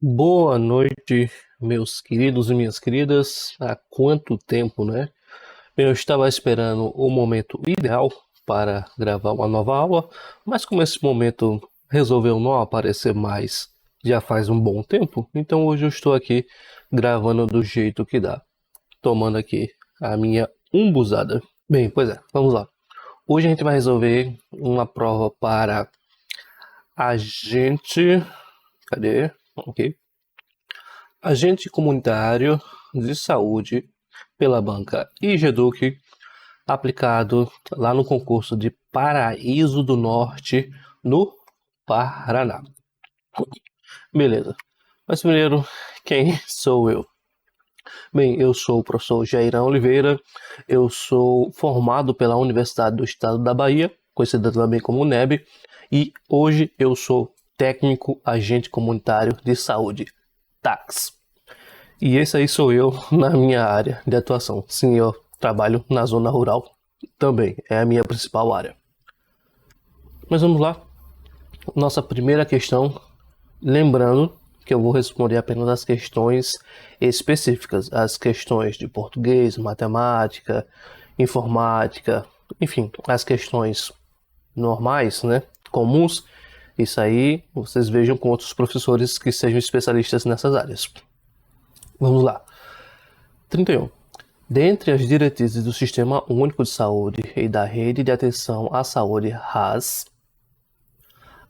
Boa noite, meus queridos e minhas queridas. Há quanto tempo, né? Eu estava esperando o momento ideal para gravar uma nova aula, mas como esse momento resolveu não aparecer mais já faz um bom tempo, então hoje eu estou aqui gravando do jeito que dá, tomando aqui a minha umbuzada. Bem, pois é, vamos lá. Hoje a gente vai resolver uma prova para agente. Cadê? Ok. Agente comunitário de saúde pela banca IGEDUC, aplicado lá no concurso de Paraíso do Norte, no Paraná. Beleza. Mas primeiro, quem sou eu? Bem, eu sou o professor Jairão Oliveira, eu sou formado pela Universidade do Estado da Bahia, conhecida também como UNEB, e hoje eu sou técnico agente comunitário de saúde, TACS. E esse aí sou eu na minha área de atuação. Sim, eu trabalho na zona rural também, é a minha principal área. Mas vamos lá. Nossa primeira questão, lembrando que eu vou responder apenas as questões específicas, as questões de português, matemática, informática, enfim, as questões normais, né, comuns. Isso aí vocês vejam com outros professores que sejam especialistas nessas áreas. Vamos lá. 31. Dentre as diretrizes do Sistema Único de Saúde e da Rede de Atenção à Saúde RAS,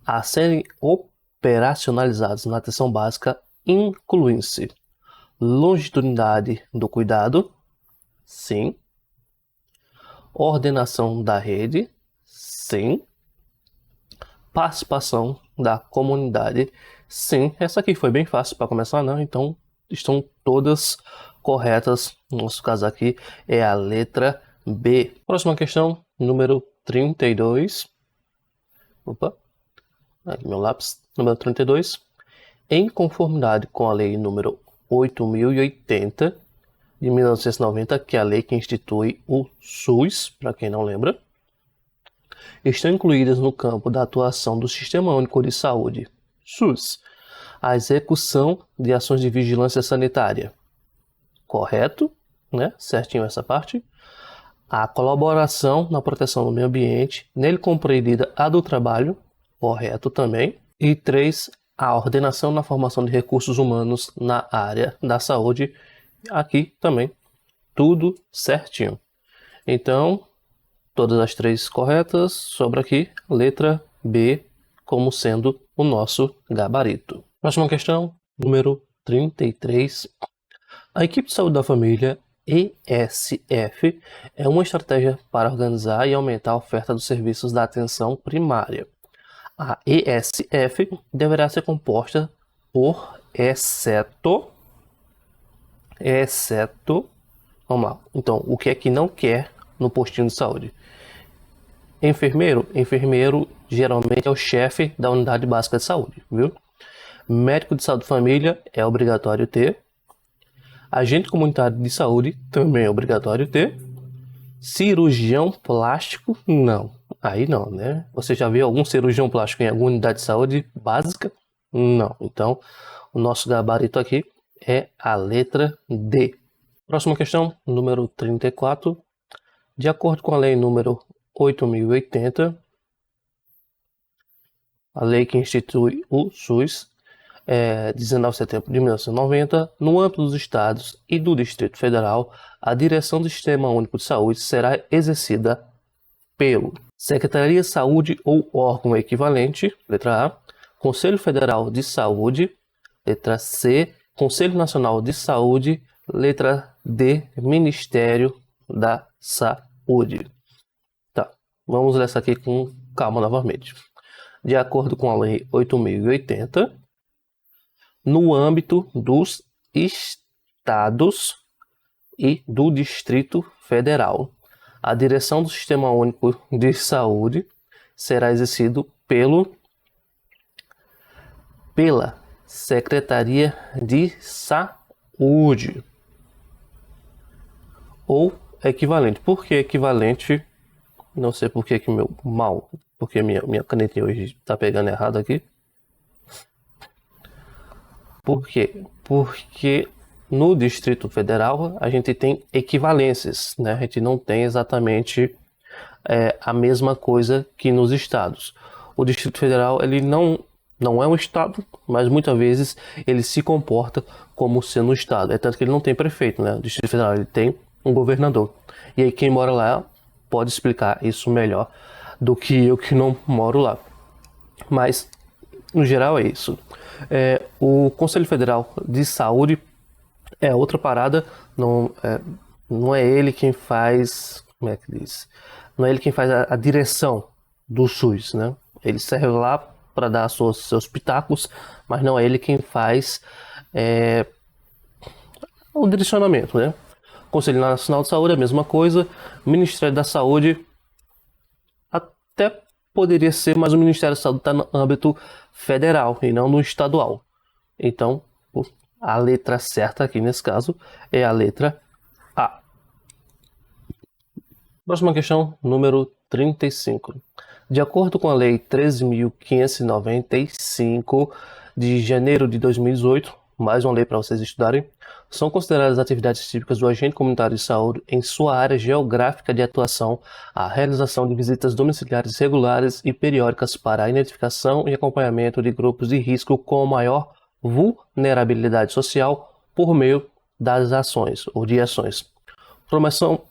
a serem operacionalizados na atenção básica incluem-se longitudinalidade do cuidado, sim. Ordenação da rede, sim. Participação da comunidade, sim. Essa aqui foi bem fácil para começar, não? Então estão todas corretas. No nosso caso aqui é a letra B. Próxima questão, número 32. Opa, aqui meu lápis. Número 32. Em conformidade com a lei número 8.080 de 1990, que é a lei que institui o SUS, para quem não lembra, estão incluídas no campo da atuação do Sistema Único de Saúde, SUS, a execução de ações de vigilância sanitária. Correto, né? Certinho essa parte. A colaboração na proteção do meio ambiente, nele compreendida a do trabalho. Correto também. E 3, a ordenação na formação de recursos humanos na área da saúde. Aqui também, tudo certinho. Então, todas as 3 corretas, sobra aqui letra B como sendo o nosso gabarito. Próxima questão, número 33. A equipe de saúde da família, ESF, é uma estratégia para organizar e aumentar a oferta dos serviços da atenção primária. A ESF deverá ser composta por exceto, vamos lá, então, o que é que não quer no postinho de saúde? Enfermeiro geralmente é o chefe da unidade básica de saúde, viu? Médico de saúde de família é obrigatório ter. Agente comunitário de saúde também é obrigatório ter. Cirurgião plástico, não. Aí não, né? Você já viu algum cirurgião plástico em alguma unidade de saúde básica? Não. Então, o nosso gabarito aqui é a letra D. Próxima questão, número 34. De acordo com a lei número 8.080, a lei que institui o SUS, 19 de setembro de 1990, no âmbito dos estados e do Distrito Federal, a direção do Sistema Único de Saúde será exercida pelo Secretaria de Saúde ou órgão equivalente, letra A, Conselho Federal de Saúde, letra C, Conselho Nacional de Saúde, letra D, Ministério da Saúde. Tá, vamos ler essa aqui com calma novamente. De acordo com a Lei 8.080, no âmbito dos estados e do Distrito Federal, a direção do Sistema Único de Saúde será exercido pela Secretaria de Saúde ou equivalente. Por que equivalente? Não sei por que porque minha canetinha hoje está pegando errado aqui. Por quê? Porque no Distrito Federal a gente tem equivalências, né? A gente não tem exatamente a mesma coisa que nos estados. O Distrito Federal ele não é um estado, mas muitas vezes ele se comporta como sendo um estado. É tanto que ele não tem prefeito, né? O Distrito Federal ele tem um governador. E aí quem mora lá pode explicar isso melhor do que eu que não moro lá. Mas no geral é isso. O Conselho Federal de Saúde é outra parada, não é ele quem faz, como é que diz? Não é ele quem faz a direção do SUS, né? Ele serve lá para dar seus pitacos, mas não é ele quem faz o direcionamento, né? Conselho Nacional de Saúde é a mesma coisa, Ministério da Saúde até poderia ser, mas o Ministério da Saúde está no âmbito federal e não no estadual. Então, a letra certa aqui nesse caso é a letra A. Próxima questão, número 35. De acordo com a Lei 13.595 de janeiro de 2018, mais uma lei para vocês estudarem, são consideradas atividades típicas do agente comunitário de saúde em sua área geográfica de atuação a realização de visitas domiciliares regulares e periódicas para a identificação e acompanhamento de grupos de risco com maior vulnerabilidade social por meio das ações ou de ações. Promoção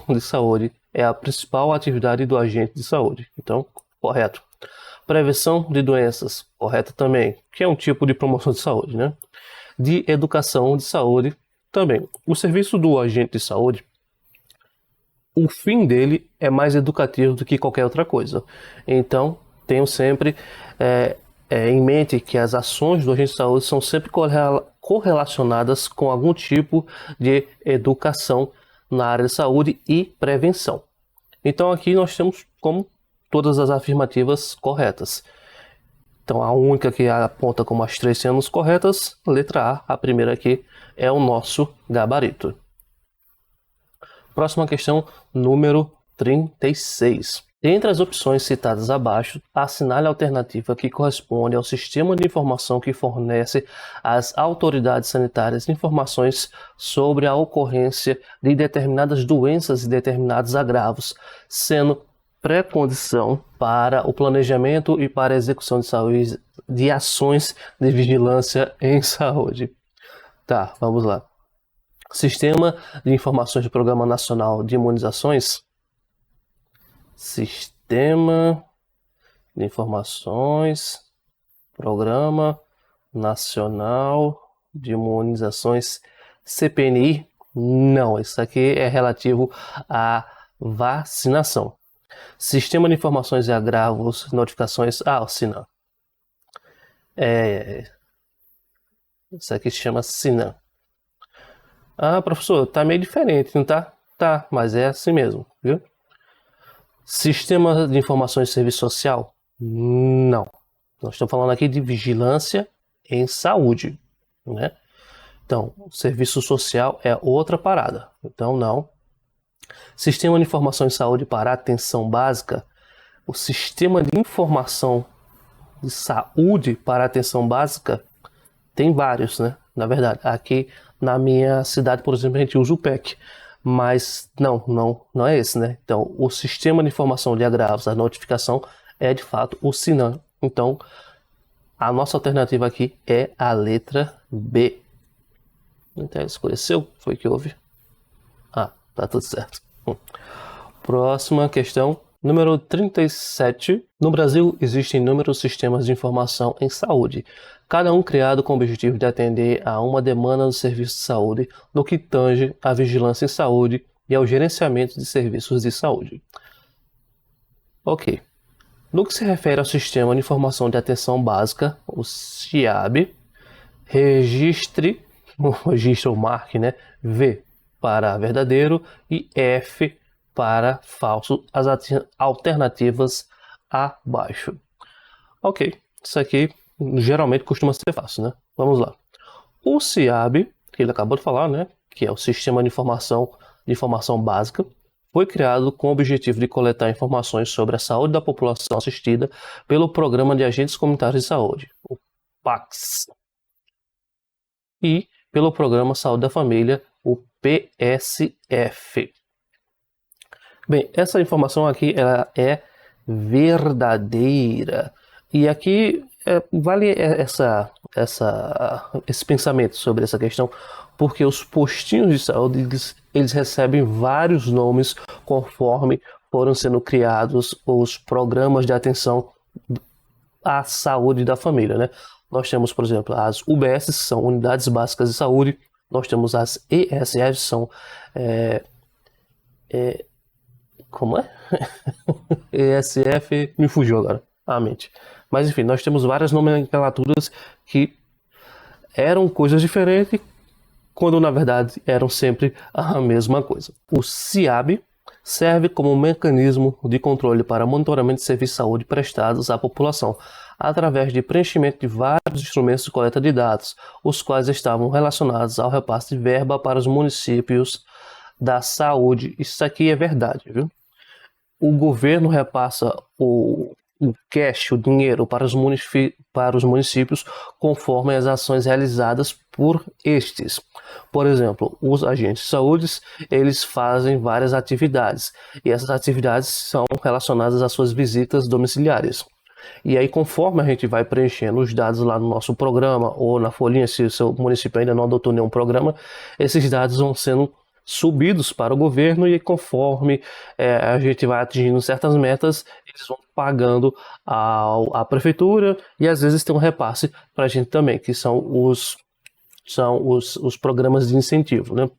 de saúde é a principal atividade do agente de saúde. Então, correto. Prevenção de doenças, correto também, que é um tipo de promoção de saúde, né? De educação de saúde também. O serviço do agente de saúde, o fim dele é mais educativo do que qualquer outra coisa. Então, tenho sempre em mente que as ações do agente de saúde são sempre correlacionadas com algum tipo de educação na área de saúde e prevenção. Então aqui nós temos como todas as afirmativas corretas. Então a única que aponta como as 3 sendo corretas, letra A primeira aqui, é o nosso gabarito. Próxima questão, número 36. Entre as opções citadas abaixo, assinale a alternativa que corresponde ao sistema de informação que fornece às autoridades sanitárias informações sobre a ocorrência de determinadas doenças e determinados agravos, sendo pré-condição para o planejamento e para a execução de saúde de ações de vigilância em saúde. Tá, vamos lá. Sistema de Informações do Programa Nacional de Imunizações. Sistema de Informações, Programa Nacional de Imunizações, CPNI? Não, isso aqui é relativo à vacinação. Sistema de Informações e Agravos, Notificações, o SINAM. Isso aqui se chama SINAM. Professor, tá meio diferente, não tá? Tá, mas é assim mesmo, viu? Sistema de Informações e Serviço Social? Não. Nós estamos falando aqui de vigilância em saúde, né? Então, serviço social é outra parada. Então, não. Sistema de Informação em Saúde para Atenção Básica. O Sistema de Informação de Saúde para Atenção Básica tem vários, né? Na verdade, aqui na minha cidade, por exemplo, a gente usa o PEC. Mas não é esse, né? Então, o Sistema de Informação de Agravos, a notificação, é de fato o SINAM. Então, a nossa alternativa aqui é a letra B. Então, escureceu? Foi que houve? Tá tudo certo. Próxima questão, número 37. No Brasil, existem inúmeros sistemas de informação em saúde, cada um criado com o objetivo de atender a uma demanda do serviço de saúde no que tange à vigilância em saúde e ao gerenciamento de serviços de saúde. Ok. No que se refere ao Sistema de Informação de Atenção Básica, o SIAB, registre, ou marque, né, V para verdadeiro e F para falso, as alternativas abaixo. Ok, isso aqui geralmente costuma ser fácil, né? Vamos lá. O SIAB, que ele acabou de falar, né, que é o Sistema de Informação Básica, foi criado com o objetivo de coletar informações sobre a saúde da população assistida pelo Programa de Agentes Comunitários de Saúde, o PACS. e pelo Programa Saúde da Família, o PSF. Bem, essa informação aqui ela é verdadeira. E aqui vale esse pensamento sobre essa questão, porque os postinhos de saúde eles recebem vários nomes conforme foram sendo criados os programas de atenção à saúde da família, né? Nós temos, por exemplo, as UBS, são Unidades Básicas de Saúde. Nós temos as ESS, são... como é? ESF, me fugiu agora a mente. Mas enfim, nós temos várias nomenclaturas que eram coisas diferentes, quando na verdade eram sempre a mesma coisa. O CIAB serve como um mecanismo de controle para monitoramento de serviços de saúde prestados à população, através de preenchimento de vários instrumentos de coleta de dados, os quais estavam relacionados ao repasse de verba para os municípios da saúde. Isso aqui é verdade, viu? O governo repassa o cash, o dinheiro para os municípios conforme as ações realizadas por estes. Por exemplo, os agentes de saúde, eles fazem várias atividades e essas atividades são relacionadas às suas visitas domiciliares. E aí, conforme a gente vai preenchendo os dados lá no nosso programa ou na folhinha, se o seu município ainda não adotou nenhum programa, esses dados vão sendo subidos para o governo e conforme a gente vai atingindo certas metas, eles vão pagando à prefeitura e às vezes tem um repasse para a gente também, que são os programas de incentivo, né?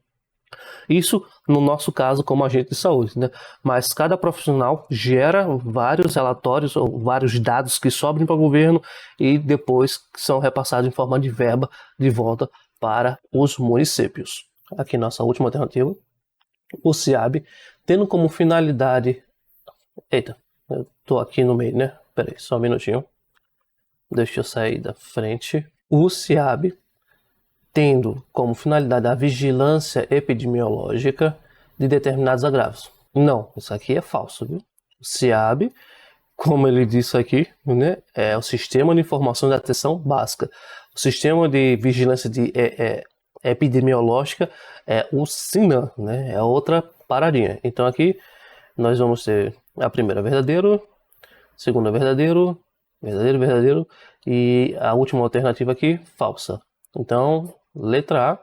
Isso no nosso caso como agente de saúde, né? Mas cada profissional gera vários relatórios ou vários dados que sobem para o governo e depois são repassados em forma de verba de volta para os municípios. Aqui nossa última alternativa, o CIAB, tendo como finalidade... Eita, eu tô aqui no meio, né? Peraí, só um minutinho. Deixa eu sair da frente. O CIAB, tendo como finalidade a vigilância epidemiológica de determinados agravos. Não, isso aqui é falso, viu? O CIAB, como ele disse aqui, né, é o Sistema de Informação de Atenção Básica. O Sistema de Vigilância Epidemiológica é o SINAM, né? É outra paradinha. Então aqui nós vamos ter a primeira verdadeiro, segunda verdadeiro, verdadeiro, e a última alternativa aqui, falsa. Então, letra A,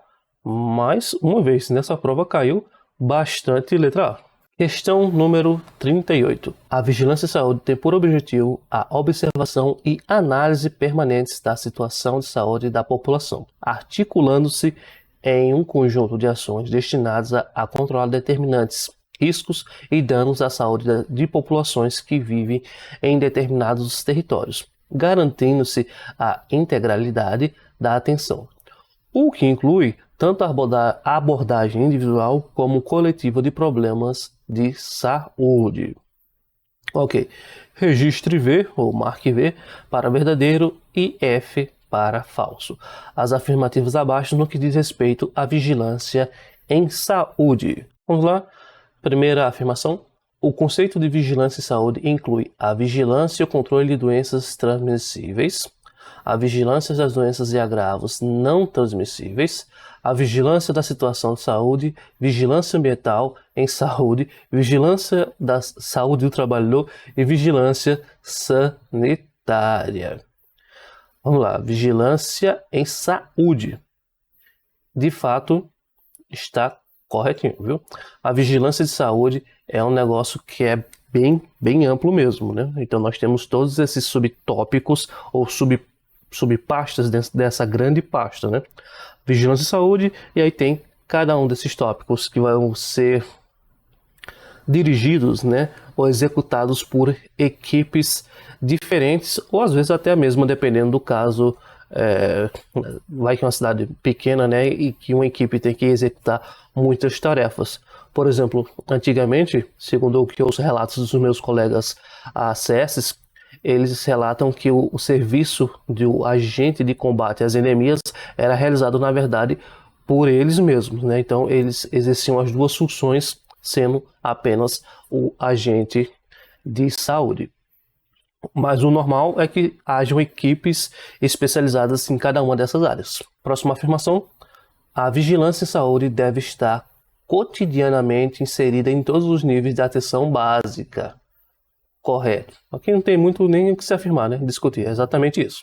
mais uma vez, nessa prova caiu bastante letra A. Questão número 38. A vigilância em saúde tem por objetivo a observação e análise permanentes da situação de saúde da população, articulando-se em um conjunto de ações destinadas a controlar determinantes riscos e danos à saúde de populações que vivem em determinados territórios, garantindo-se a integralidade da atenção, o que inclui tanto a abordagem individual como coletiva de problemas de saúde. Ok, registre V ou marque V para verdadeiro e F para falso. As afirmativas abaixo no que diz respeito à vigilância em saúde. Vamos lá. Primeira afirmação. O conceito de vigilância em saúde inclui a vigilância e o controle de doenças transmissíveis, a vigilância das doenças e agravos não transmissíveis, a vigilância da situação de saúde, vigilância ambiental em saúde, vigilância da saúde do trabalhador e vigilância sanitária. Vamos lá, vigilância em saúde. De fato, está corretinho, viu? A vigilância de saúde é um negócio que é bem amplo mesmo, né? Então nós temos todos esses subtópicos ou subpastas dessa grande pasta, né? Vigilância de saúde, e aí tem cada um desses tópicos que vão ser dirigidos, né, ou executados por equipes diferentes, ou às vezes até mesmo, dependendo do caso, vai que é uma cidade pequena, né, e que uma equipe tem que executar muitas tarefas. Por exemplo, antigamente, segundo os relatos dos meus colegas ACS, eles relatam que o serviço do agente de combate às endemias era realizado, na verdade, por eles mesmos, né? Então, eles exerciam as duas funções, sendo apenas o agente de saúde. Mas o normal é que hajam equipes especializadas em cada uma dessas áreas. Próxima afirmação: a vigilância em saúde deve estar cotidianamente inserida em todos os níveis de atenção básica. Correto. Aqui não tem muito nem o que se afirmar, né? Discutir. É exatamente isso.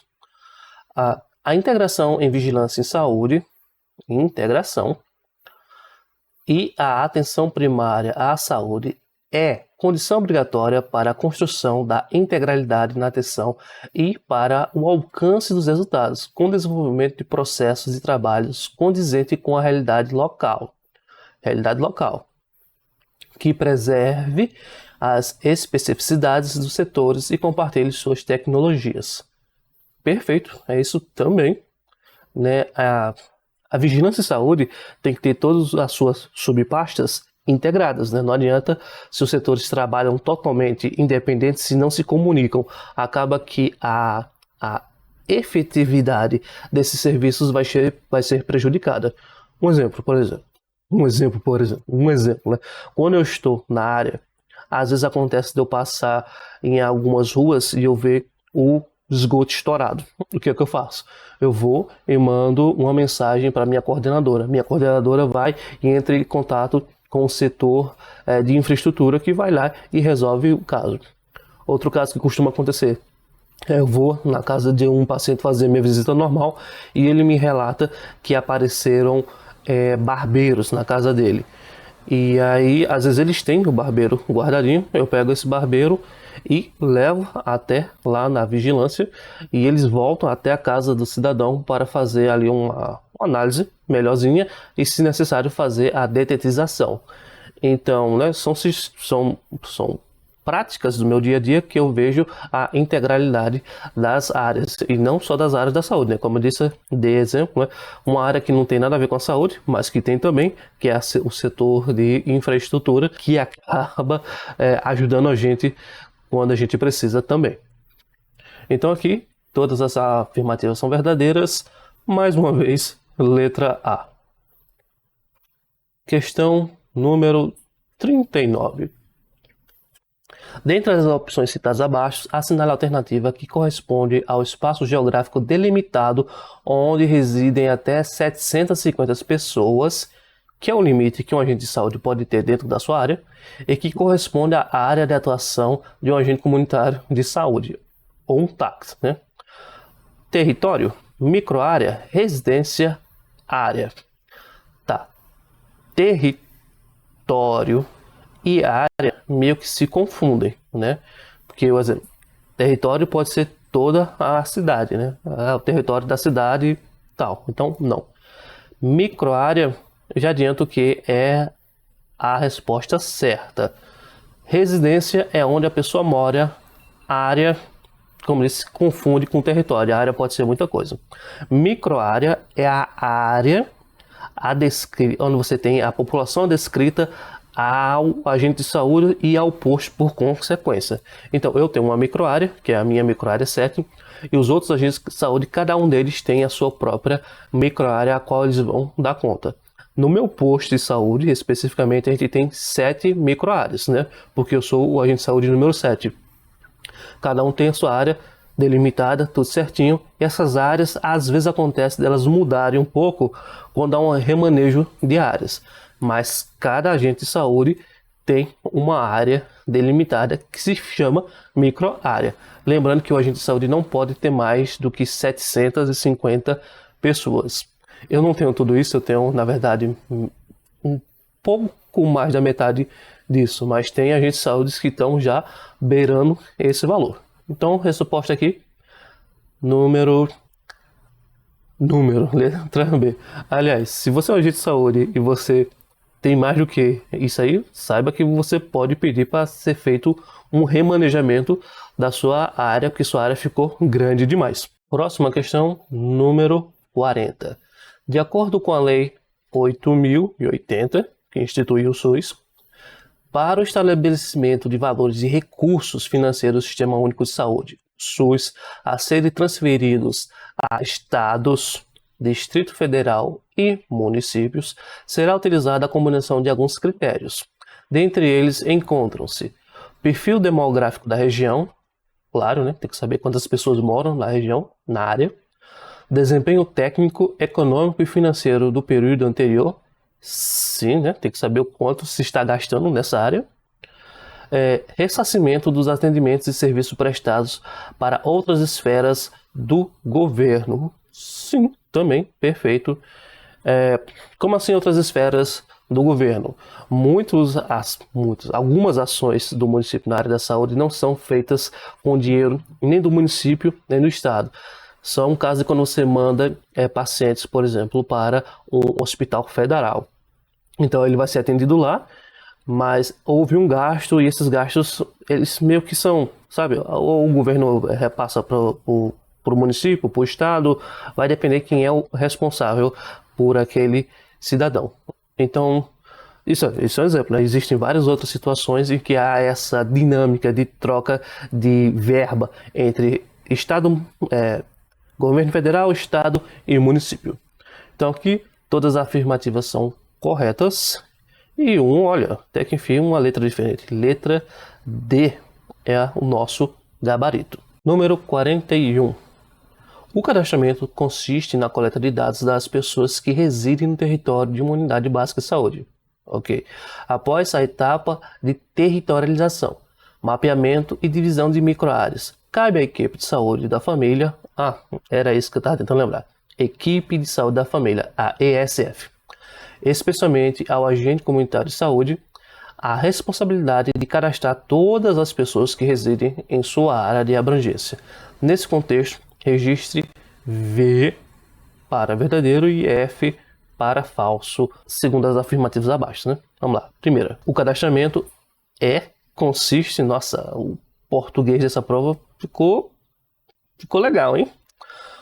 A integração em vigilância em saúde, integração, e a atenção primária à saúde é condição obrigatória para a construção da integralidade na atenção e para o alcance dos resultados, com o desenvolvimento de processos e trabalhos condizente com a realidade local, que preserve as especificidades dos setores e compartilhe suas tecnologias. Perfeito, é isso também, né? A vigilância em saúde tem que ter todas as suas subpastas integradas, né? Não adianta se os setores trabalham totalmente independentes, se não se comunicam, acaba que a efetividade desses serviços vai ser prejudicada. Um exemplo, né? Quando eu estou na área, às vezes acontece de eu passar em algumas ruas e eu ver o esgoto estourado. O que é que eu faço? Eu vou e mando uma mensagem para minha coordenadora. Minha coordenadora vai e entra em contato com o setor de infraestrutura, que vai lá e resolve o caso. Outro caso que costuma acontecer: eu vou na casa de um paciente fazer minha visita normal e ele me relata que apareceram barbeiros na casa dele. E aí, às vezes eles têm o barbeiro guardadinho, eu pego esse barbeiro e levo até lá na vigilância e eles voltam até a casa do cidadão para fazer ali uma análise melhorzinha e, se necessário, fazer a detetização. Então, né, são práticas do meu dia a dia que eu vejo a integralidade das áreas, e não só das áreas da saúde, né? Como eu disse, de exemplo, né? Uma área que não tem nada a ver com a saúde, mas que tem também, que é o setor de infraestrutura, que acaba ajudando a gente quando a gente precisa também. Então aqui, todas as afirmativas são verdadeiras. Mais uma vez, letra A. Questão número 39. Dentre as opções citadas abaixo, assinale a alternativa que corresponde ao espaço geográfico delimitado onde residem até 750 pessoas, que é o limite que um agente de saúde pode ter dentro da sua área, e que corresponde à área de atuação de um agente comunitário de saúde, ou um TAC, né? Território, microárea, residência, área. Tá. Território e área meio que se confundem, né? Porque, por exemplo, território pode ser toda a cidade, né? O território da cidade e tal. Então, não. Microárea, já adianto que é a resposta certa. Residência é onde a pessoa mora. Área, como disse, se confunde com território. A área pode ser muita coisa. Microárea é a área onde você tem a população descrita ao agente de saúde e ao posto por consequência. Então, eu tenho uma microárea, que é a minha microárea 7, e os outros agentes de saúde, cada um deles tem a sua própria microárea a qual eles vão dar conta. No meu posto de saúde, especificamente, a gente tem 7 microáreas, né? Porque eu sou o agente de saúde número 7. Cada um tem a sua área delimitada, tudo certinho. E essas áreas, às vezes acontece delas mudarem um pouco quando há um remanejo de áreas. Mas cada agente de saúde tem uma área delimitada que se chama microárea. Lembrando que o agente de saúde não pode ter mais do que 750 pessoas. Eu não tenho tudo isso, eu tenho, na verdade, um pouco mais da metade disso, mas tem agentes de saúde que estão já beirando esse valor. Então, resposta aqui, letra B. Aliás, se você é um agente de saúde e você tem mais do que isso aí, saiba que você pode pedir para ser feito um remanejamento da sua área, porque sua área ficou grande demais. Próxima questão, número 40. De acordo com a Lei 8.080, que instituiu o SUS, para o estabelecimento de valores e recursos financeiros do Sistema Único de Saúde, SUS, a serem transferidos a estados, Distrito Federal e municípios, será utilizada a combinação de alguns critérios. Dentre eles encontram-se perfil demográfico da região, claro, né? Tem que saber quantas pessoas moram na região, na área. Desempenho técnico, econômico e financeiro do período anterior. Sim, né? Tem que saber o quanto se está gastando nessa área. Ressarcimento dos atendimentos e serviços prestados para outras esferas do governo. Sim, também, perfeito. Como assim outras esferas do governo? Algumas ações do município na área da saúde não são feitas com dinheiro nem do município nem do estado. São casos quando você manda pacientes, por exemplo, para um hospital federal. Então ele vai ser atendido lá, mas houve um gasto e esses gastos, eles meio que são, sabe, ou o governo repassa para o município, para o estado, vai depender quem é o responsável por aquele cidadão. Então, isso é um exemplo, né? Existem várias outras situações em que há essa dinâmica de troca de verba entre estado, governo federal, estado e município. Então aqui todas as afirmativas são corretas. E olha, até que enfim, uma letra diferente. Letra D é o nosso gabarito. Número 41. O cadastramento consiste na coleta de dados das pessoas que residem no território de uma unidade básica de saúde. Ok. Após a etapa de territorialização, mapeamento e divisão de microáreas, cabe à equipe de saúde da família, era isso que eu estava tentando lembrar, Equipe de Saúde da Família, a ESF, especialmente ao agente comunitário de saúde, a responsabilidade de cadastrar todas as pessoas que residem em sua área de abrangência. Nesse contexto, registre V para verdadeiro e F para falso, segundo as afirmativas abaixo, né? Vamos lá. Primeira, o cadastramento consiste, nossa, o português dessa prova ficou legal, hein?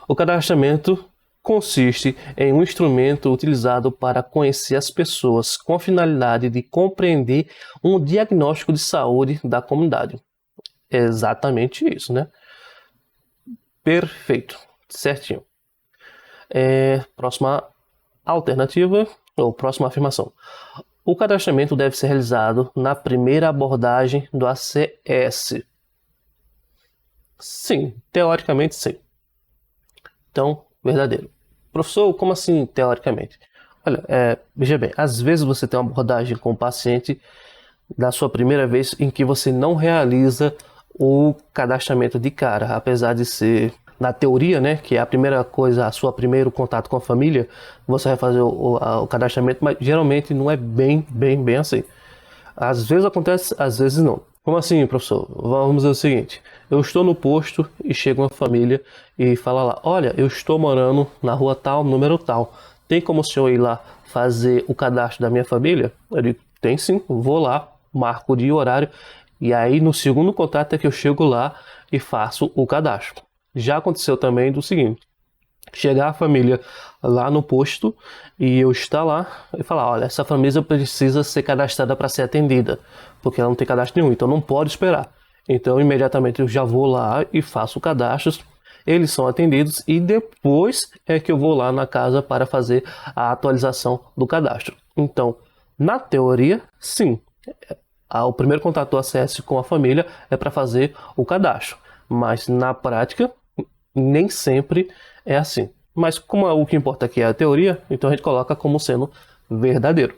O cadastramento consiste em um instrumento utilizado para conhecer as pessoas com a finalidade de compreender um diagnóstico de saúde da comunidade. É exatamente isso, né? Perfeito, certinho. Próxima alternativa, ou próxima afirmação. O cadastramento deve ser realizado na primeira abordagem do ACS. Sim, teoricamente sim. Então, verdadeiro. Professor, como assim teoricamente? Olha, veja bem, às vezes você tem uma abordagem com o paciente da sua primeira vez em que você não realiza o cadastramento de cara, apesar de ser na teoria, né, que é a primeira coisa, a sua primeiro contato com a família, você vai fazer o cadastramento, mas geralmente não é bem assim. Às vezes acontece, às vezes não. Como assim, professor? Vamos dizer o seguinte, eu estou no posto e chega uma família e fala lá, olha, eu estou morando na rua tal, número tal, tem como o senhor ir lá fazer o cadastro da minha família? Eu digo, tem sim, vou lá, marco o dia e horário, e aí no segundo contato é que eu chego lá e faço o cadastro. Já aconteceu também do seguinte, chegar a família lá no posto e eu estar lá e falar, olha, essa família precisa ser cadastrada para ser atendida, porque ela não tem cadastro nenhum, então não pode esperar. Então imediatamente eu já vou lá e faço o cadastro, eles são atendidos e depois é que eu vou lá na casa para fazer a atualização do cadastro. Então, na teoria, sim, o primeiro contato do ACS com a família é para fazer o cadastro, mas na prática nem sempre é assim. Mas como o que importa aqui é a teoria, então a gente coloca como sendo verdadeiro.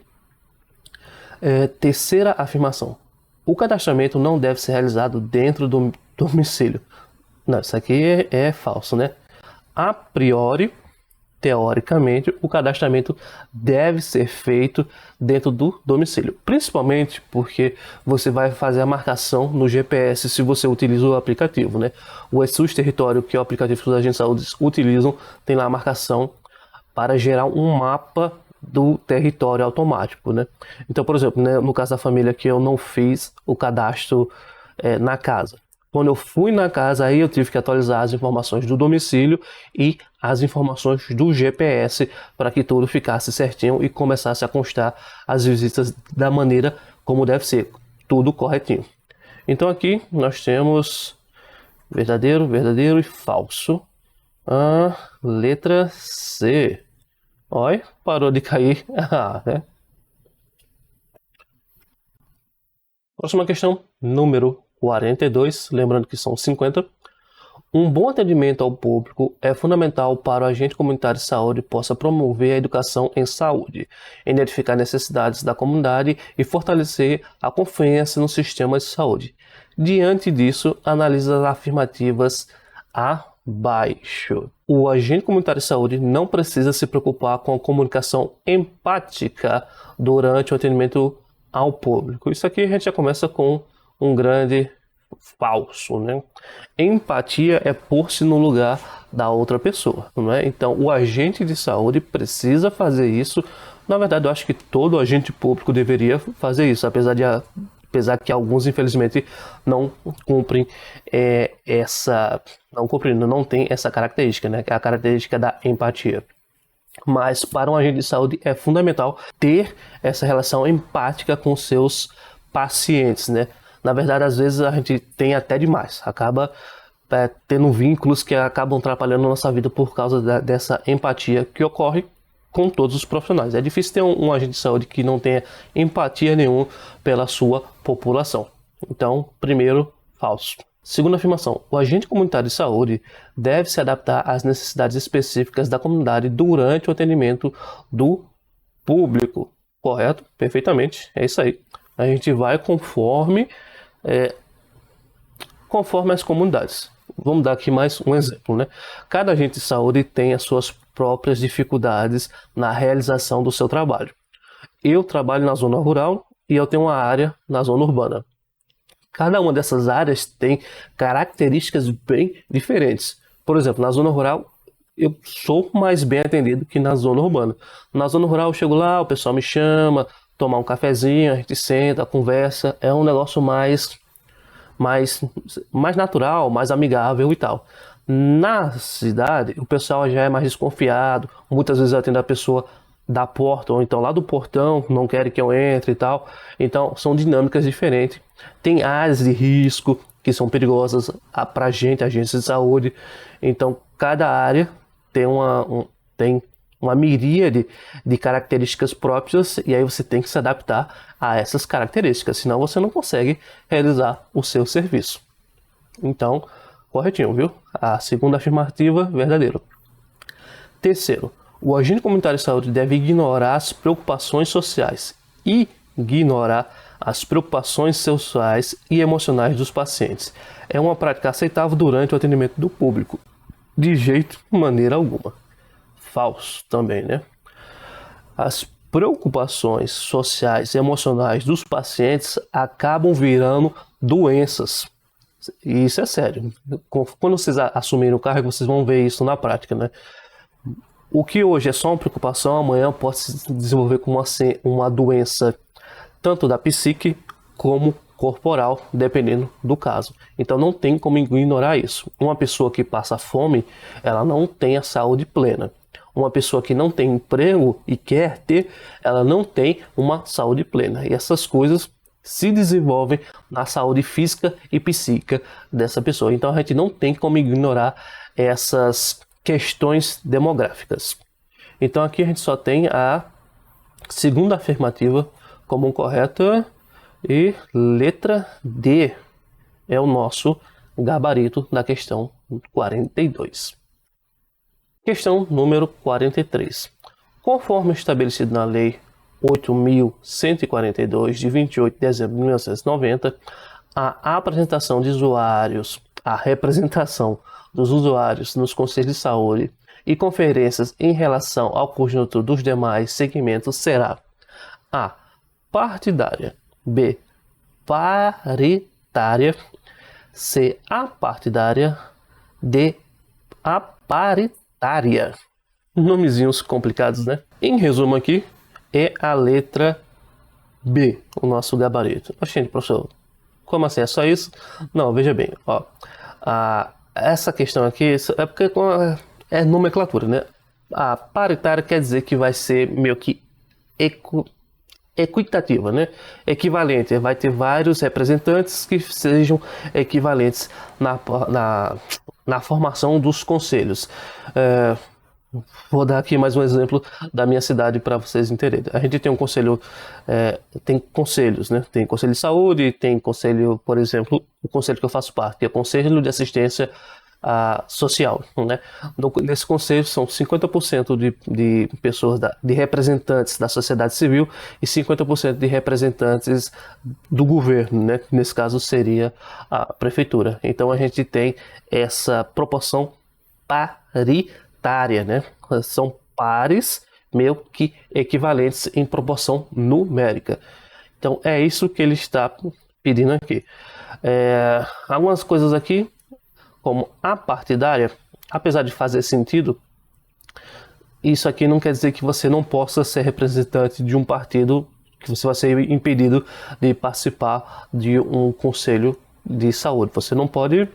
Terceira afirmação. O cadastramento não deve ser realizado dentro do domicílio. Não, isso aqui é falso, né? A priori, teoricamente, o cadastramento deve ser feito dentro do domicílio, principalmente porque você vai fazer a marcação no GPS se você utiliza o aplicativo, né? O SUS Território, que é o aplicativo que os agentes de saúde utilizam, tem lá a marcação para gerar um mapa do território automático, né? Então, por exemplo, né, no caso da família que eu não fiz o cadastro na casa. Quando eu fui na casa, aí eu tive que atualizar as informações do domicílio e as informações do GPS para que tudo ficasse certinho e começasse a constar as visitas da maneira como deve ser, tudo corretinho. Então aqui nós temos verdadeiro, verdadeiro e falso. Letra C. Olha, parou de cair. Né? Próxima questão, número 42, lembrando que são 50. Um bom atendimento ao público é fundamental para o agente comunitário de saúde possa promover a educação em saúde, identificar necessidades da comunidade e fortalecer a confiança no sistema de saúde. Diante disso, analise as afirmativas abaixo. O agente comunitário de saúde não precisa se preocupar com a comunicação empática durante o atendimento ao público. Isso aqui a gente já começa com um grande falso, né? Empatia é pôr-se no lugar da outra pessoa, não é? Então, o agente de saúde precisa fazer isso. Na verdade, eu acho que todo agente público deveria fazer isso, apesar que alguns, infelizmente, não cumprem não tem essa característica, né? Que é a característica da empatia. Mas para um agente de saúde é fundamental ter essa relação empática com seus pacientes, né? Na verdade, às vezes a gente tem até demais, acaba tendo vínculos que acabam atrapalhando a nossa vida por causa dessa empatia que ocorre com todos os profissionais. É difícil ter um agente de saúde que não tenha empatia nenhuma pela sua população. Então, primeiro, falso. Segunda afirmação, o agente comunitário de saúde deve se adaptar às necessidades específicas da comunidade durante o atendimento do público. Correto? Perfeitamente, é isso aí. A gente vai conforme as comunidades. Vamos dar aqui mais um exemplo, né? Cada agente de saúde tem as suas próprias dificuldades na realização do seu trabalho. Eu trabalho na zona rural e eu tenho uma área na zona urbana. Cada uma dessas áreas tem características bem diferentes. Por exemplo, na zona rural, eu sou mais bem atendido que na zona urbana. Na zona rural, eu chego lá, o pessoal me chama, tomar um cafezinho, a gente senta, conversa, é um negócio mais natural, mais amigável e tal. Na cidade, o pessoal já é mais desconfiado, muitas vezes eu atendo a pessoa da porta, ou então lá do portão, não querem que eu entre e tal. Então, são dinâmicas diferentes. Tem áreas de risco que são perigosas para a gente, agências de saúde. Então, cada área tem uma miríade de características próprias e aí você tem que se adaptar a essas características, senão você não consegue realizar o seu serviço. Então, corretinho, viu? A segunda afirmativa, verdadeiro. Terceiro, o agente comunitário de saúde deve ignorar as preocupações sociais e emocionais dos pacientes. É uma prática aceitável durante o atendimento do público. De maneira alguma. Falso também, né? As preocupações sociais e emocionais dos pacientes acabam virando doenças. E isso é sério. Quando vocês assumirem o cargo, vocês vão ver isso na prática, né? O que hoje é só uma preocupação, amanhã pode se desenvolver como uma doença, tanto da psique como corporal, dependendo do caso. Então não tem como ignorar isso. Uma pessoa que passa fome, ela não tem a saúde plena. Uma pessoa que não tem emprego e quer ter, ela não tem uma saúde plena. E essas coisas se desenvolvem na saúde física e psíquica dessa pessoa. Então a gente não tem como ignorar essas questões demográficas. Então aqui a gente só tem a segunda afirmativa como correta e letra D é o nosso gabarito da questão 42. Questão número 43. Conforme estabelecido na Lei 8.142, de 28 de dezembro de 1990, a apresentação de usuários, a representação dos usuários nos conselhos de saúde e conferências em relação ao conjunto dos demais segmentos será A. Partidária, B. Paritária, C. Apartidária, D. Aparitária. Nomezinhos complicados, né? Em resumo aqui, é a letra B, o nosso gabarito. Oxente, professor, como assim? É só isso? Não, veja bem, ó. Essa questão aqui é porque é nomenclatura, né? A paritária quer dizer que vai ser meio que equitativa, né? Equivalente, vai ter vários representantes que sejam equivalentes na formação dos conselhos. Vou dar aqui mais um exemplo da minha cidade para vocês entenderem. A gente tem um conselho, tem conselhos, né? Tem conselho de saúde, tem conselho, por exemplo, o conselho que eu faço parte, que é o Conselho de Assistência Social, né? Nesse conselho são 50% de pessoas, de representantes da sociedade civil e 50% de representantes do governo, né? Nesse caso seria a prefeitura. Então a gente tem essa proporção paritária, né? São pares meio que equivalentes em proporção numérica. Então é isso que ele está pedindo aqui. Algumas coisas aqui, como a partidária, apesar de fazer sentido, isso aqui não quer dizer que você não possa ser representante de um partido, que você vai ser impedido de participar de um conselho de saúde. Você não pode.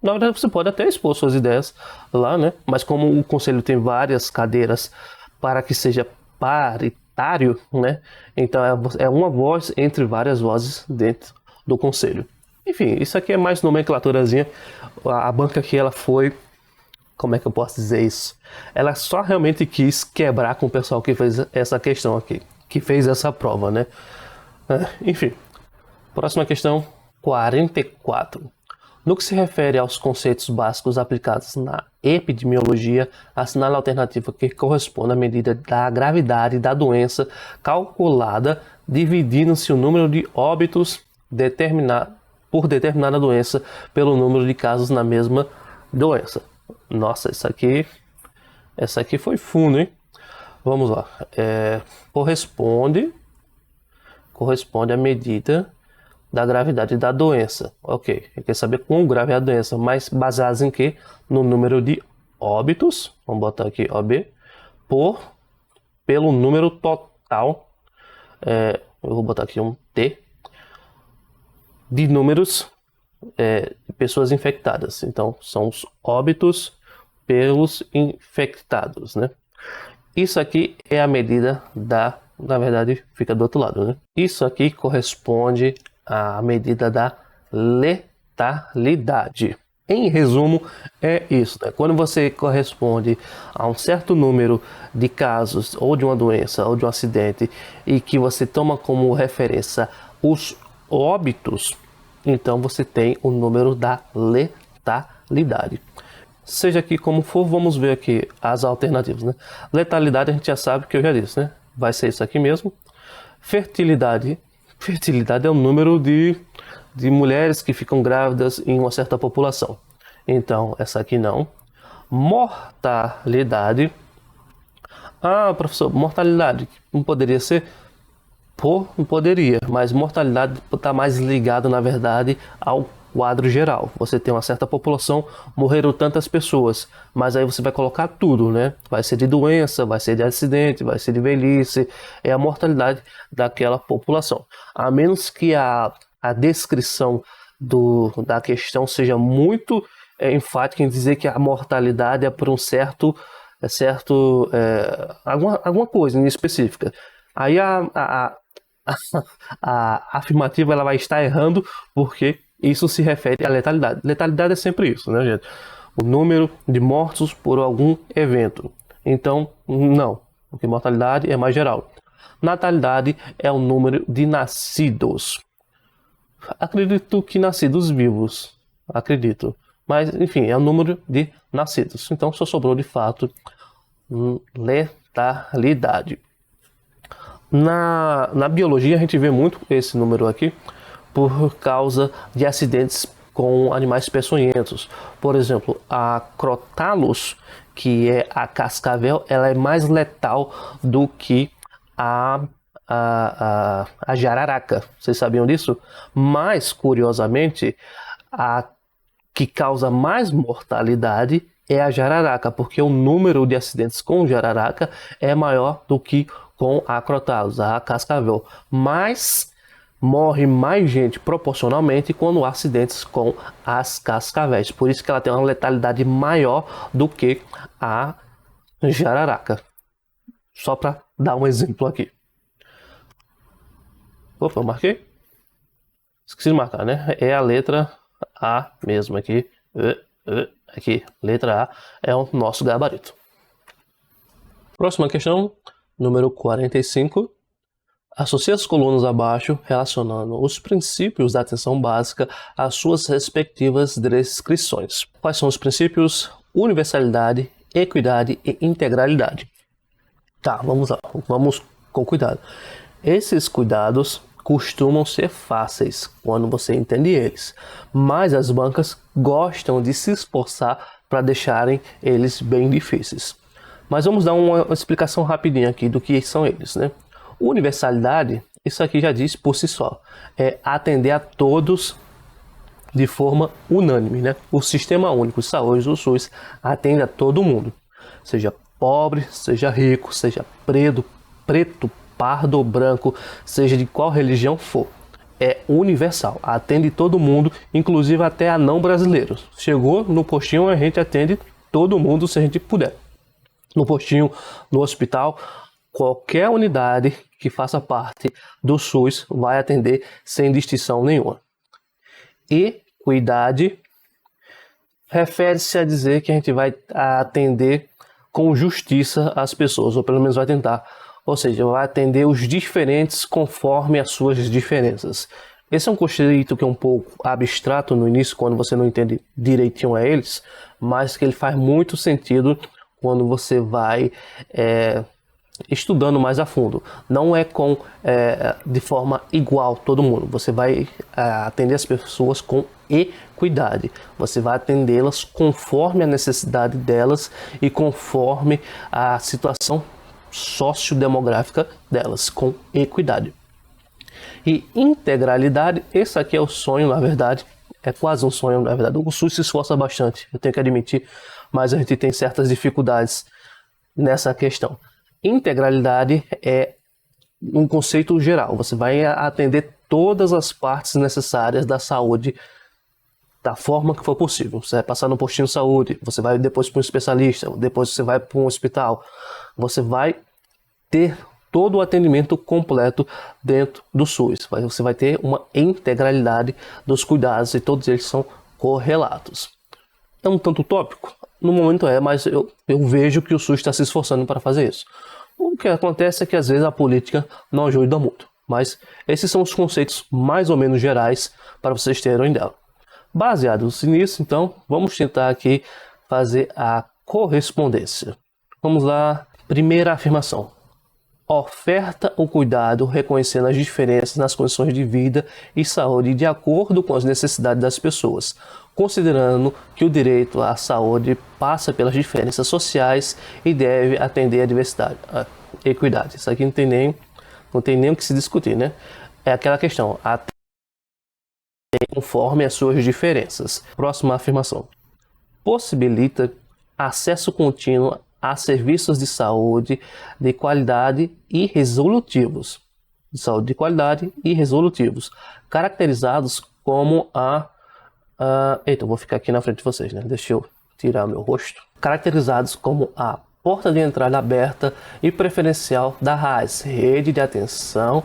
Na verdade, você pode até expor suas ideias lá, né? Mas como o conselho tem várias cadeiras para que seja paritário, né? Então é uma voz entre várias vozes dentro do conselho. Enfim, isso aqui é mais nomenclaturazinha. A banca aqui, ela foi... Como é que eu posso dizer isso? Ela só realmente quis quebrar com o pessoal que fez essa questão aqui. Que fez essa prova, né? Enfim. Próxima questão, 44. No que se refere aos conceitos básicos aplicados na epidemiologia, assinale a alternativa que corresponde à medida da gravidade da doença calculada, dividindo-se o número de óbitos por determinada doença pelo número de casos na mesma doença. Nossa, essa aqui foi fundo, hein? Vamos lá. Corresponde à medida da gravidade da doença. Ok, quer saber quão grave é a doença, mas baseado em que? No número de óbitos, vamos botar aqui OB, pelo número total, eu vou botar aqui um T, de números de pessoas infectadas. Então, são os óbitos pelos infectados, né? Isso aqui é a medida na verdade, fica do outro lado, né? Isso aqui corresponde à medida da letalidade. Em resumo, é isso, né? Quando você corresponde a um certo número de casos, ou de uma doença, ou de um acidente, e que você toma como referência os óbitos, então você tem o número da letalidade. Seja aqui como for, vamos ver aqui as alternativas, né? Letalidade a gente já sabe que eu já disse, né? Vai ser isso aqui mesmo. Fertilidade é o número de mulheres que ficam grávidas em uma certa população. Então, essa aqui não. Mortalidade. Ah, professor, mortalidade não poderia ser? Não poderia, mas mortalidade está mais ligado, na verdade, ao quadro geral. Você tem uma certa população, morreram tantas pessoas, mas aí você vai colocar tudo, né? Vai ser de doença, vai ser de acidente, vai ser de velhice, é a mortalidade daquela população. A menos que a descrição da questão seja muito enfática em dizer que a mortalidade é por um alguma coisa em específica. Aí a afirmativa ela vai estar errando porque isso se refere à letalidade. Letalidade é sempre isso, né, gente? O número de mortos por algum evento. Então, não, porque mortalidade é mais geral. Natalidade é o número de nascidos. Acredito que nascidos vivos. Acredito. Mas, enfim, é o número de nascidos. Então, só sobrou de fato letalidade. Na biologia, a gente vê muito esse número aqui por causa de acidentes com animais peçonhentos. Por exemplo, a Crotalus, que é a cascavel, ela é mais letal do que a jararaca. Vocês sabiam disso? Mas, curiosamente, a que causa mais mortalidade é a jararaca, porque o número de acidentes com jararaca é maior do que com a Crotalus, a cascavel. Mas morre mais gente proporcionalmente quando há acidentes com as cascavéis. Por isso que ela tem uma letalidade maior do que a jararaca. Só para dar um exemplo aqui. Opa, eu marquei? Esqueci de marcar, né? É a letra A mesmo aqui. Aqui, letra A é o nosso gabarito. Próxima questão, número 45. Associe as colunas abaixo relacionando os princípios da atenção básica às suas respectivas descrições. Quais são os princípios? Universalidade, equidade e integralidade. Tá, vamos lá, vamos com cuidado. Esses cuidados costumam ser fáceis quando você entende eles, mas as bancas gostam de se esforçar para deixarem eles bem difíceis. Mas vamos dar uma explicação rapidinha aqui do que são eles, né? Universalidade, isso aqui já diz por si só, é atender a todos de forma unânime, né? O Sistema Único de Saúde, o SUS, atende a todo mundo, seja pobre, seja rico, seja preto, pardo ou branco, seja de qual religião for. É universal, atende todo mundo, inclusive até a não brasileiros. Chegou no postinho, a gente atende todo mundo se a gente puder. No postinho, no hospital, qualquer unidade que faça parte do SUS vai atender sem distinção nenhuma. Equidade refere-se a dizer que a gente vai atender com justiça as pessoas, ou pelo menos vai tentar. Ou seja, vai atender os diferentes conforme as suas diferenças. Esse é um conceito que é um pouco abstrato no início, quando você não entende direitinho a eles, mas que ele faz muito sentido quando você vai estudando mais a fundo. Não é de forma igual todo mundo. Você vai atender as pessoas com equidade. Você vai atendê-las conforme a necessidade delas e conforme a situação sociodemográfica delas, com equidade. E integralidade, esse aqui é o sonho, na verdade, é quase um sonho, na verdade. O SUS se esforça bastante, eu tenho que admitir, mas a gente tem certas dificuldades nessa questão. Integralidade é um conceito geral, você vai atender todas as partes necessárias da saúde da forma que for possível. Você vai passar no postinho de saúde, você vai depois para um especialista, depois você vai para um hospital, você vai ter todo o atendimento completo dentro do SUS. Você vai ter uma integralidade dos cuidados e todos eles são correlatos. É um tanto utópico? No momento mas eu vejo que o SUS está se esforçando para fazer isso. O que acontece é que às vezes a política não ajuda muito, mas esses são os conceitos mais ou menos gerais para vocês terem dela. Baseados nisso, então, vamos tentar aqui fazer a correspondência. Vamos lá, primeira afirmação. Oferta o cuidado reconhecendo as diferenças nas condições de vida e saúde de acordo com as necessidades das pessoas, considerando que o direito à saúde passa pelas diferenças sociais e deve atender à diversidade, à equidade. Isso aqui não tem nem o que se discutir, né? É aquela questão, conforme as suas diferenças. Próxima afirmação. Possibilita acesso contínuo a serviços de saúde de qualidade e resolutivos. Caracterizados como Eita, eu vou ficar aqui na frente de vocês, né? Deixa eu tirar meu rosto. Caracterizados como a porta de entrada aberta e preferencial da RAS, Rede de Atenção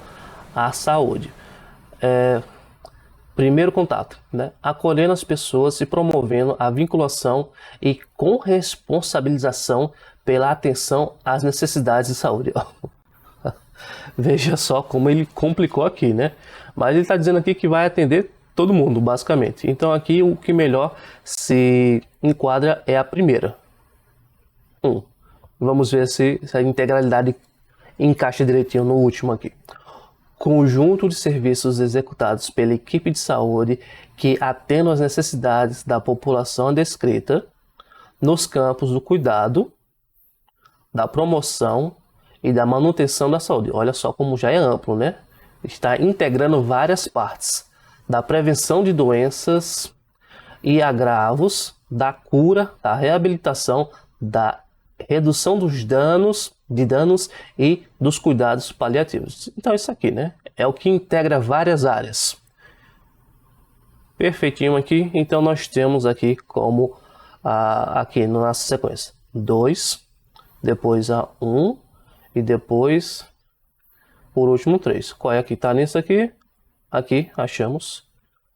à Saúde. Primeiro contato, né? Acolhendo as pessoas e promovendo a vinculação e corresponsabilização pela atenção às necessidades de saúde. Veja só como ele complicou aqui, né? Mas ele está dizendo aqui que vai atender todo mundo, basicamente. Então aqui o que melhor se enquadra é a primeira. Vamos ver se a integralidade encaixa direitinho no último aqui. Conjunto de serviços executados pela equipe de saúde que atendam às necessidades da população descrita nos campos do cuidado, da promoção e da manutenção da saúde. Olha só como já é amplo, né? Está integrando várias partes. Da prevenção de doenças e agravos, da cura, da reabilitação, da redução dos danos e dos cuidados paliativos. Então isso aqui, né? É o que integra várias áreas. Perfeitinho aqui. Então nós temos aqui como aqui na nossa sequência 2, depois a 1 e depois por último 3. Qual é que está nisso aqui? Aqui achamos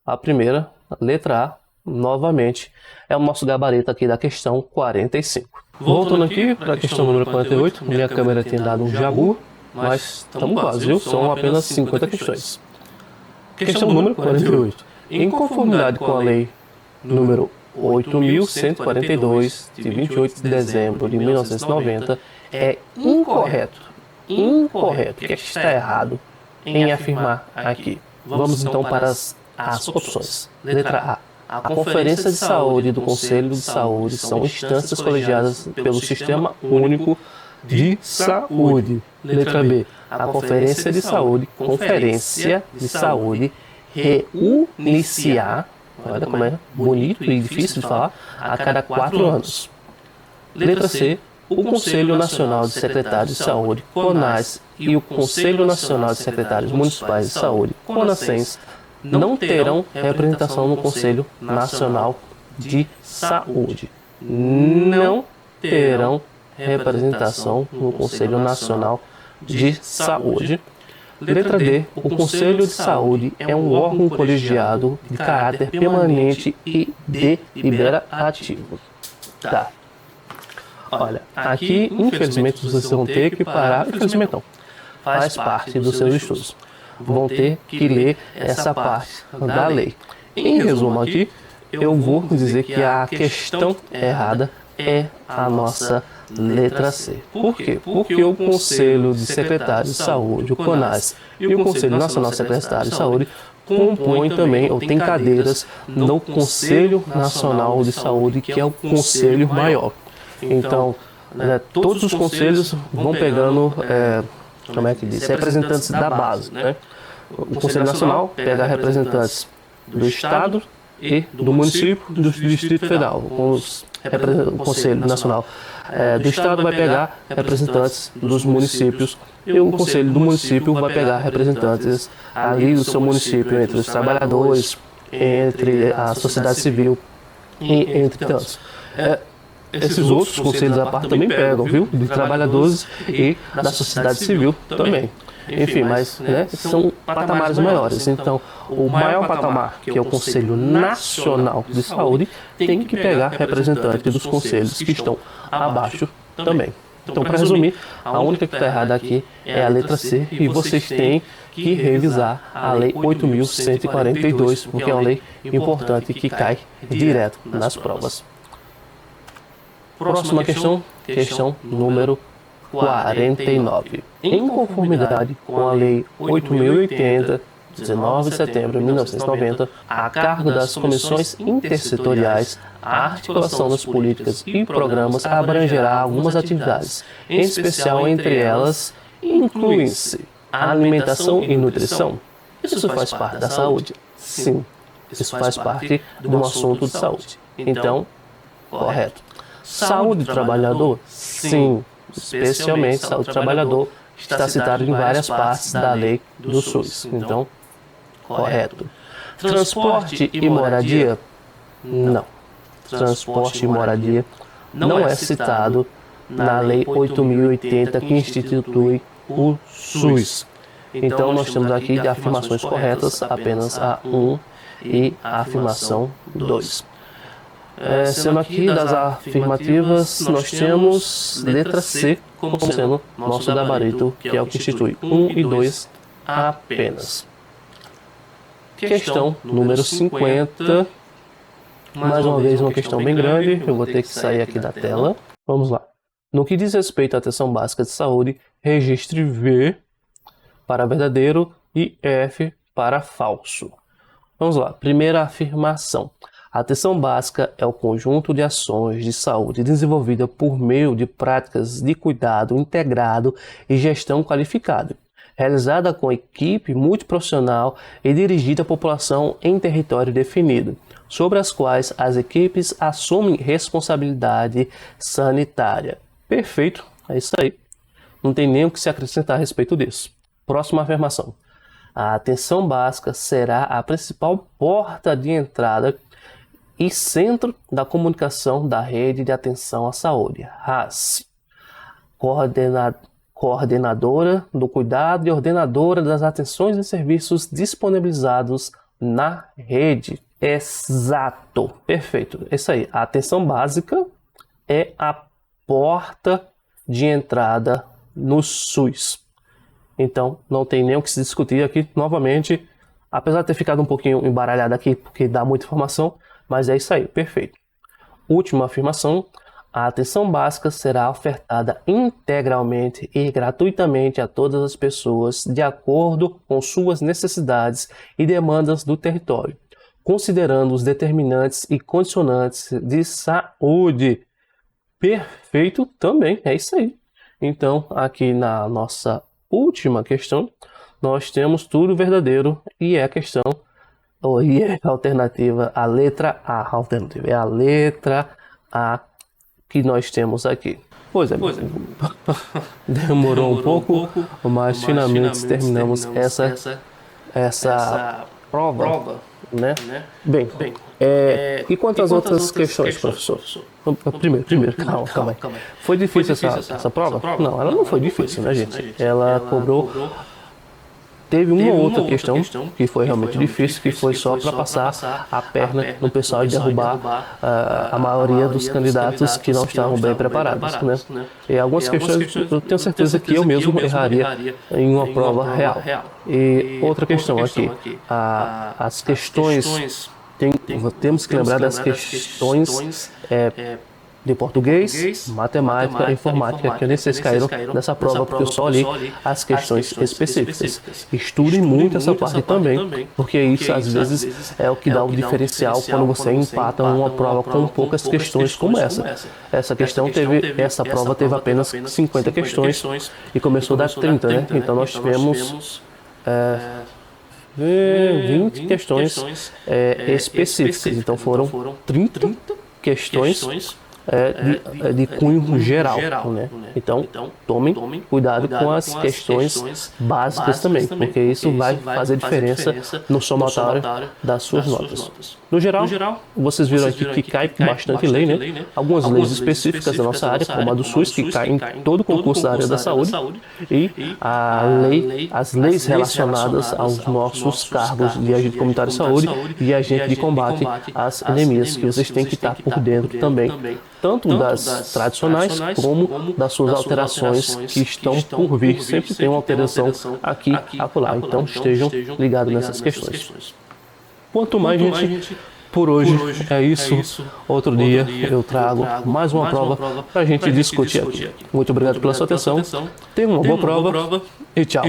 a primeira, letra A, novamente, é o nosso gabarito aqui da questão 45. Voltando aqui para a questão número 48, minha câmera tem dado um jabu, mas estamos quase, viu? São apenas 50 questões. Questão número 48. Em conformidade com a lei número 8.142, de 28 de dezembro de 1990, é incorreto. Incorreto. O que é que está errado em afirmar aqui? Vamos então para as opções. Letra A. A Conferência de Saúde e do Conselho de Saúde são instâncias colegiadas pelo Sistema Único de Saúde. Letra B. A Conferência de Saúde, reunir-se-á, olha como é bonito e difícil de falar, a cada 4 anos. Letra C. O Conselho Nacional de Secretários de Saúde, CONAS, e o Conselho Nacional de Secretários Municipais de Saúde, CONASENS, não terão representação no Conselho Nacional de Saúde. Não terão representação no Conselho Nacional de Saúde. Letra D. O Conselho de Saúde é um órgão colegiado de caráter permanente e deliberativo. Tá. Olha, aqui, infelizmente, vocês vão ter que parar. Infelizmente não. Faz parte dos seus estudos. Vão ter que ler essa parte da lei. Em resumo aqui, eu vou dizer que a questão errada é a nossa letra C. Por quê? Porque o Conselho de Secretários de Saúde, o CONAS, e o Conselho Nacional de Secretários de Saúde compõem também, ou tem cadeiras no Conselho Nacional de Saúde, que é o conselho maior. Então, todos os conselhos vão pegando, como é que diz, representantes da base, né? O Conselho Nacional pega representantes do Estado e do município, do Distrito Federal. O Conselho Nacional do Estado vai pegar representantes dos municípios e o Conselho do Município vai pegar representantes ali do seu município, entre os trabalhadores, entre a sociedade civil e entre tantos. Esses outros conselhos à parte também pegam, viu? De trabalhadores e da sociedade civil também. Enfim, mas são patamares maiores. Então, o maior patamar, que é o Conselho Nacional de Saúde, tem que pegar representantes dos conselhos que estão abaixo também. Então, para resumir, a única que está errada aqui é a letra C, e vocês têm que revisar a Lei 8.142, porque é uma lei importante que cai direto nas provas. Próxima questão, questão número 49. Em conformidade com a Lei 8.080, 19 de setembro de 1990, a cargo das comissões intersetoriais, a articulação das políticas e programas abrangerá algumas atividades, em especial entre elas incluem-se a alimentação e nutrição. Isso faz parte da saúde? Sim, isso faz parte de um assunto de saúde. Então, correto. Saúde do trabalhador? Sim, especialmente saúde do trabalhador está citado em várias partes da lei do SUS. Então, correto. Transporte e moradia? Não. Transporte e moradia não é citado na lei 8.080 que institui o SUS. Então, nós temos aqui de afirmações corretas apenas a 1 e a afirmação 2. Sendo aqui das afirmativas, nós temos letra C como sendo nosso gabarito, que é o que institui 1 e 2 apenas. Questão número 50. Mais uma vez uma questão bem grande, eu vou ter que sair aqui da tela. Vamos lá. No que diz respeito à atenção básica de saúde, registre V para verdadeiro e F para falso. Vamos lá. Primeira afirmação. A atenção básica é o conjunto de ações de saúde desenvolvida por meio de práticas de cuidado integrado e gestão qualificada, realizada com equipe multiprofissional e dirigida à população em território definido, sobre as quais as equipes assumem responsabilidade sanitária. Perfeito, é isso aí. Não tem nem o que se acrescentar a respeito disso. Próxima afirmação. A atenção básica será a principal porta de entrada e centro da comunicação da rede de atenção à saúde, RAS, coordenadora do cuidado e ordenadora das atenções e serviços disponibilizados na rede. Exato, perfeito, isso aí. A atenção básica é a porta de entrada no SUS. Então, não tem nem o que se discutir aqui novamente, apesar de ter ficado um pouquinho embaralhado aqui, porque dá muita informação, mas é isso aí, perfeito. Última afirmação: a atenção básica será ofertada integralmente e gratuitamente a todas as pessoas de acordo com suas necessidades e demandas do território, considerando os determinantes e condicionantes de saúde. Perfeito também, é isso aí. Então, aqui na nossa última questão, nós temos tudo verdadeiro e é a questão, ou é a alternativa, a letra A. A alternativa é a letra A que nós temos aqui. Pois é, demorou um pouco, mas finalmente terminamos essa prova, né? Bem, e quanto às outras questões, professor? Primeiro, calma aí. Foi difícil essa prova? Não, ela não foi difícil, né, gente? Ela cobrou... Teve uma outra questão que foi realmente difícil, que foi só para passar a perna no pessoal e derrubar a maioria dos candidatos que não estavam bem preparados, né? E algumas questões eu tenho certeza que eu mesmo erraria em uma prova real. E outra questão aqui, as questões, temos que lembrar das questões de português, matemática e informática, que eu nem sei se caíram nessa prova, porque eu só li as questões específicas. Estudem muito essa parte também, porque isso às vezes é o que dá o diferencial quando você empata uma prova com poucas questões como essa. Essa prova teve apenas 50 questões e começou a dar 30, né? Então nós tivemos 20 questões específicas, então foram 30 questões de cunho geral, né? Então, tomem cuidado com as questões básicas também, porque isso vai fazer diferença no somatório das suas notas. No geral, vocês viram aqui que cai bastante lei, né? Algumas leis específicas da nossa área, como a do SUS, que cai em todo o concurso da área da saúde, e as leis relacionadas aos nossos cargos de agente comunitário de saúde e agente de combate às anemias, que vocês têm que estar por dentro também, tanto das tradicionais como das suas alterações que estão por vir. Sempre tem uma alteração aqui e acolá, então estejam ligados nessas questões. Quanto mais, gente, por hoje é isso. Outro dia eu trago mais uma prova para a gente discutir aqui. Muito obrigado pela sua atenção. Tenha uma boa prova e tchau.